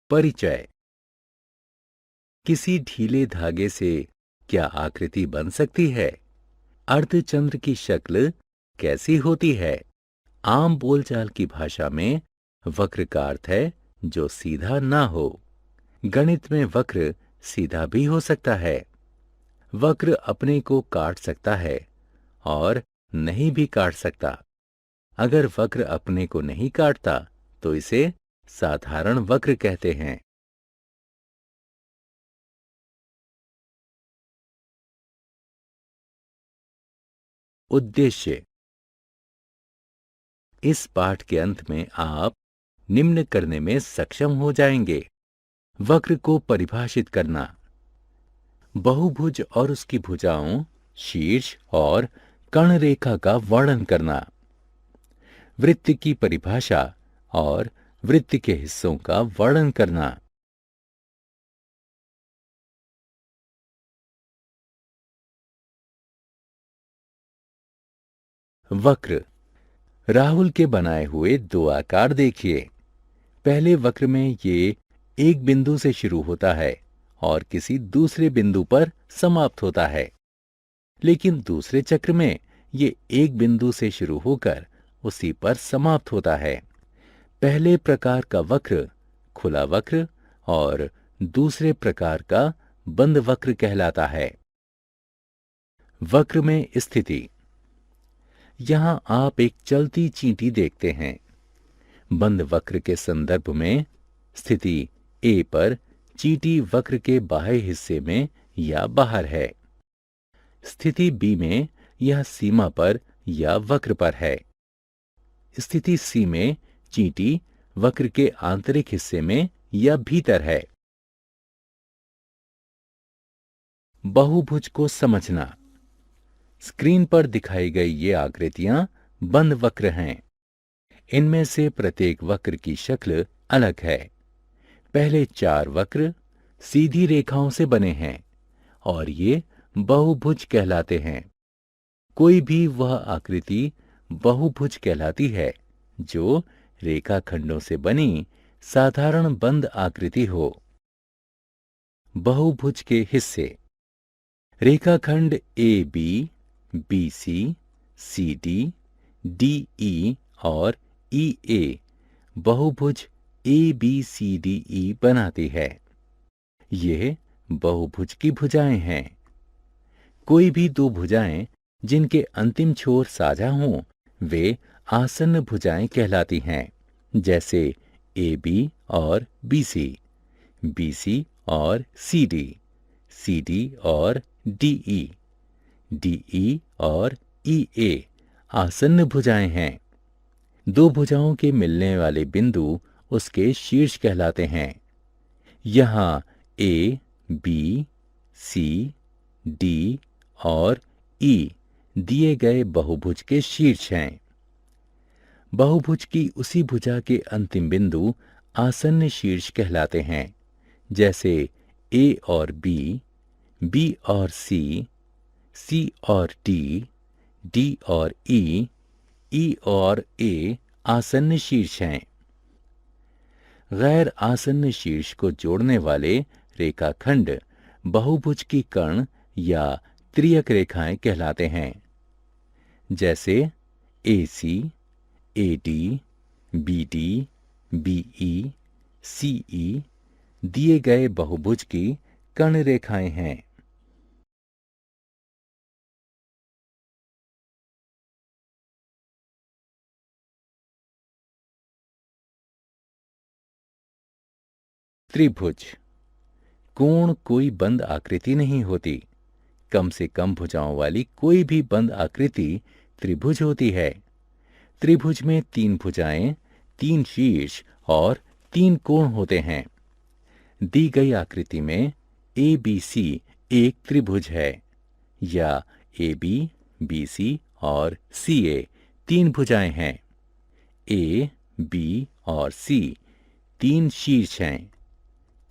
परिचय। किसी ढीले धागे से क्या आकृति बन सकती है? अर्धचंद्र की शक्ल कैसी होती है? आम बोलचाल की भाषा में वक्र का अर्थ है जो सीधा ना हो। गणित में वक्र सीधा भी हो सकता है। वक्र अपने को काट सकता है और नहीं भी काट सकता। अगर वक्र अपने को नहीं काटता तो इसे साधारण वक्र कहते हैं। उद्देश्य। इस पाठ के अंत में आप निम्न करने में सक्षम हो जाएंगे। वक्र को परिभाषित करना, बहुभुज और उसकी भुजाओं, शीर्ष और कर्ण रेखा का वर्णन करना, वृत्त की परिभाषा और वृत्त के हिस्सों का वर्णन करना। वक्र। राहुल के बनाए हुए दो आकार देखिए। पहले वक्र में ये एक बिंदु से शुरू होता है और किसी दूसरे बिंदु पर समाप्त होता है, लेकिन दूसरे चक्र में ये एक बिंदु से शुरू होकर उसी पर समाप्त होता है। पहले प्रकार का वक्र खुला वक्र और दूसरे प्रकार का बंद वक्र कहलाता है। वक्र में स्थिति। यहां आप एक चलती चींटी देखते हैं। बंद वक्र के संदर्भ में स्थिति ए पर चींटी वक्र के बाह्य हिस्से में या बाहर है। स्थिति बी में यह सीमा पर या वक्र पर है। स्थिति सी में चींटी वक्र के आंतरिक हिस्से में या भीतर है। बहुभुज को समझना। स्क्रीन पर दिखाई गई ये आकृतियां बंद वक्र हैं। इनमें से प्रत्येक वक्र की शक्ल अलग है। पहले 4 वक्र सीधी रेखाओं से बने हैं और ये बहुभुज कहलाते हैं। कोई भी वह आकृति बहुभुज कहलाती है जो रेखाखंडों से बनी साधारण बंद आकृति हो। बहुभुज के हिस्से। रेखाखंड A B, B C, C D, D E और ई ए बहुभुज A B C D E बनाती है। ये बहुभुज की भुजाएं हैं। कोई भी दो भुजाएं जिनके अंतिम छोर साझा हों वे आसन्न भुजाएं कहलाती हैं, जैसे ए बी और बी सी और सी डी और डी ई और ई ए आसन्न भुजाएं हैं। दो भुजाओं के मिलने वाले बिंदु उसके शीर्ष कहलाते हैं। यहां ए, बी, सी, डी और ई दिए गए बहुभुज के शीर्ष हैं। बहुभुज की उसी भुजा के अंतिम बिंदु आसन्न शीर्ष कहलाते हैं, जैसे ए और बी और सी और डी और ई और ए आसन्न शीर्ष हैं। गैर आसन्न शीर्ष को जोड़ने वाले रेखाखंड बहुभुज की कर्ण या त्रियक रेखाएं कहलाते हैं, जैसे ए सी, ए डी, बी ई, सी ई दिए गए बहुभुज की कर्ण रेखाएं हैं। त्रिभुज। कोण कोई बंद आकृति नहीं होती। कम से कम भुजाओं वाली कोई भी बंद आकृति त्रिभुज होती है। त्रिभुज में 3 भुजाएं, 3 शीर्ष और 3 कोण होते हैं। दी गई आकृति में ए बी सी एक त्रिभुज है, या ए बी सी और सी ए 3 भुजाएं हैं। ए, बी और सी 3 शीर्ष हैं।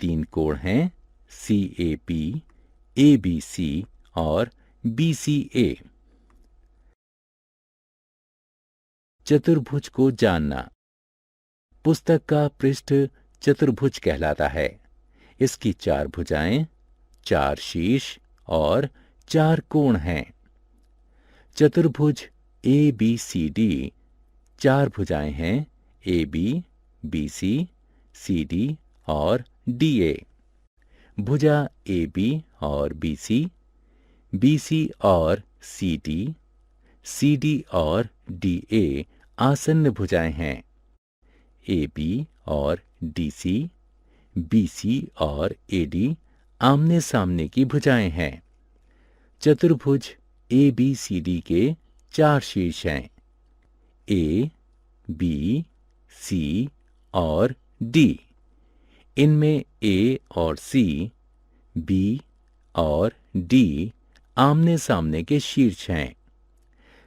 3 कोण हैं, सी ए बी सी और बी सी ए। चतुर्भुज को जानना। पुस्तक का पृष्ठ चतुर्भुज कहलाता है। इसकी 4 भुजाएं, 4 शीर्ष और 4 कोण हैं। चतुर्भुज ABCD 4 भुजाएं हैं, AB, BC, CD और DA। भुजा AB और BC, BC और CD, CD और DA आसन्न भुजाएं हैं। AB और DC, BC और AD आमने सामने की भुजाएं हैं। चतुर्भुज ABCD के 4 शीर्ष हैं, A, B, C और D। इनमें A और C, B और D आमने सामने के शीर्ष हैं।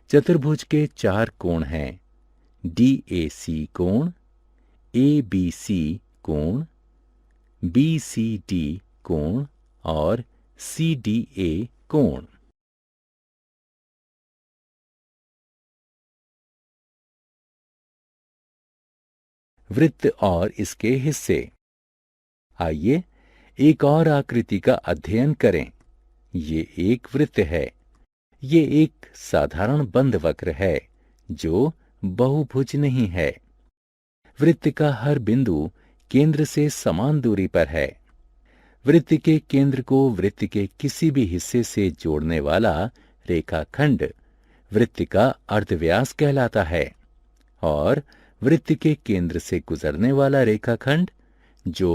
चतुर्भुज के 4 कोण हैं, DAC कोण, ABC कोण, BCD कोण और CDA कोण। वृत्त और इसके हिस्से। आइए एक और आकृति का अध्ययन करें। ये एक वृत्त है। ये एक साधारण बंद वक्र है जो बहुभुज नहीं है। वृत्त का हर बिंदु केंद्र से समान दूरी पर है। वृत्त के केंद्र को वृत्त के किसी भी हिस्से से जोड़ने वाला रेखाखंड वृत्त का अर्धव्यास कहलाता है और वृत्त के केंद्र से गुजरने वाला रेखाखंड जो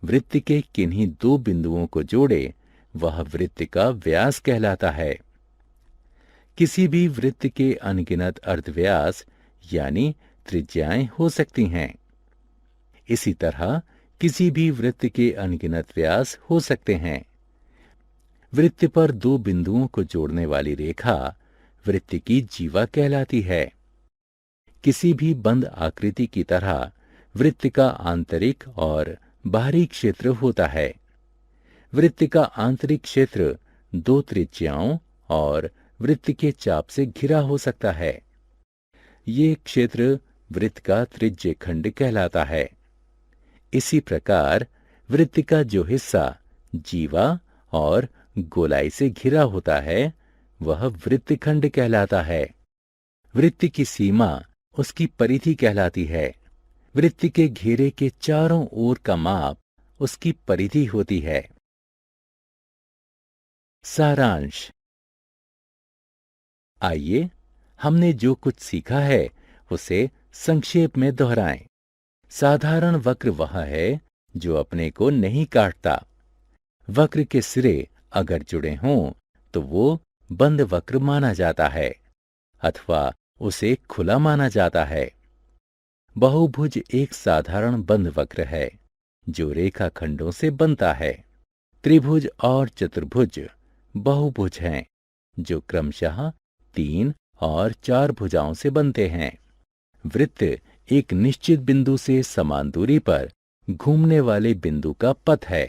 वृत्त के किन्हीं 2 बिंदुओं को जोड़े वह वृत्त का व्यास कहलाता है। किसी भी वृत्त के अनगिनत अर्धव्यास यानी त्रिज्याएं हो सकती हैं। इसी तरह किसी भी वृत्त के अनगिनत व्यास हो सकते हैं। वृत्त पर 2 बिंदुओं को जोड़ने वाली रेखा वृत्त की जीवा कहलाती है। किसी भी बंद आकृति की तरह वृत्त का आंतरिक और बाहरी क्षेत्र होता है। वृत्त का आंतरिक क्षेत्र 2 त्रिज्याओं और वृत्त के चाप से घिरा हो सकता है। ये क्षेत्र वृत्त का त्रिज्य खंड कहलाता है। इसी प्रकार वृत्त का जो हिस्सा जीवा और गोलाई से घिरा होता है वह वृत्तखंड कहलाता है। वृत्त की सीमा उसकी परिधि कहलाती है। वृत्त के घेरे के चारों ओर का माप उसकी परिधि होती है। सारांश। आइए हमने जो कुछ सीखा है उसे संक्षेप में दोहराएं। साधारण वक्र वह है जो अपने को नहीं काटता। वक्र के सिरे अगर जुड़े हों तो वो बंद वक्र माना जाता है अथवा उसे खुला माना जाता है। बहुभुज एक साधारण बंद वक्र है जो रेखाखंडों से बनता है। त्रिभुज और चतुर्भुज बहुभुज हैं जो क्रमशः 3 और 4 भुजाओं से बनते हैं। वृत्त एक निश्चित बिंदु से समान दूरी पर घूमने वाले बिंदु का पथ है।